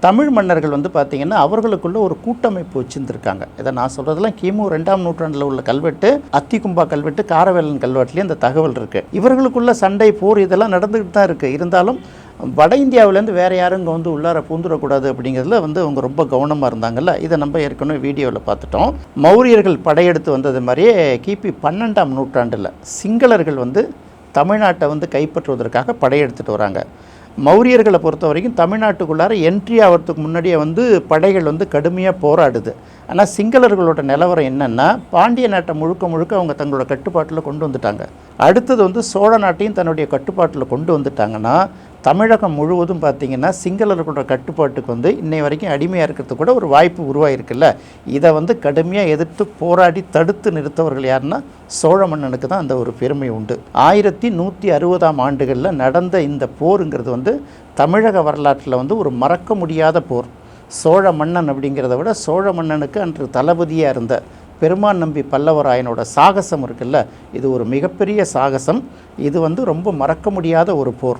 தமிழ் மன்னர்கள் வந்து பார்த்திங்கன்னா அவர்களுக்குள்ள ஒரு கூட்டமைப்பு வச்சுருந்துருக்காங்க. இதை நான் சொல்கிறதுலாம் கிமு 2ஆம் நூற்றாண்டில் உள்ள கல்வெட்டு, அத்திகும்பா கல்வெட்டு, காரவேலன் கல்வெட்டுலேயும் அந்த தகவல் இருக்குது. இவர்களுக்குள்ள சண்டை, போர் இதெல்லாம் நடந்துக்கிட்டு தான் இருக்குது. இருந்தாலும் வட இந்தியாவிலேருந்து வேறு யாரும் இங்கே வந்து உள்ளார பூந்துடக்கூடாது அப்படிங்கிறதுல வந்து அவங்க ரொம்ப கவனமாக இருந்தாங்கல்ல. இதை நம்ம ஏற்கனவே வீடியோவில் பார்த்துட்டோம். மௌரியர்கள் படையெடுத்து வந்தது மாதிரியே கிபி 12ஆம் நூற்றாண்டில் சிங்களர்கள் வந்து தமிழ்நாட்டை வந்து கைப்பற்றுவதற்காக படையெடுத்துட்டு வராங்க. மௌரியர்களை பொறுத்த வரைக்கும் தமிழ்நாட்டுக்குள்ளார என்ட்ரி ஆகிறதுக்கு முன்னாடியே வந்து படைகள் வந்து கடுமையாக போராடுது. ஆனால் சிங்களர்களோட நிலவரம் என்னென்னா, பாண்டிய நாட்டை முழுக்க முழுக்க அவங்க தங்களோட கட்டுப்பாட்டில் கொண்டு வந்துட்டாங்க. அடுத்தது வந்து சோழ நாட்டையும் தன்னுடைய கட்டுப்பாட்டில் கொண்டு வந்துட்டாங்கன்னா, தமிழகம் முழுவதும் பார்த்திங்கன்னா சிங்களர்களோட கட்டுப்பாட்டுக்கு வந்து இன்னை வரைக்கும் அடிமையாக இருக்கிறது கூட ஒரு வாய்ப்பு உருவாகிருக்குல்ல. இதை வந்து கடுமையாக எதிர்த்து போராடி தடுத்து நிறுத்தவர்கள் யாருன்னா சோழ மன்னனுக்கு தான் அந்த ஒரு பெருமை உண்டு. 1160ஆம் ஆண்டுகளில் நடந்த இந்த போருங்கிறது வந்து தமிழக வரலாற்றில் வந்து ஒரு மறக்க முடியாத போர். சோழ மன்னன் அப்படிங்கிறத விட சோழ மன்னனுக்கு அன்று தளபதியாக இருந்த பெருமான் நம்பி பல்லவராயனோட சாகசம் இருக்குல்ல, இது ஒரு மிகப்பெரிய சாகசம். இது வந்து ரொம்ப மறக்க முடியாத ஒரு போர்.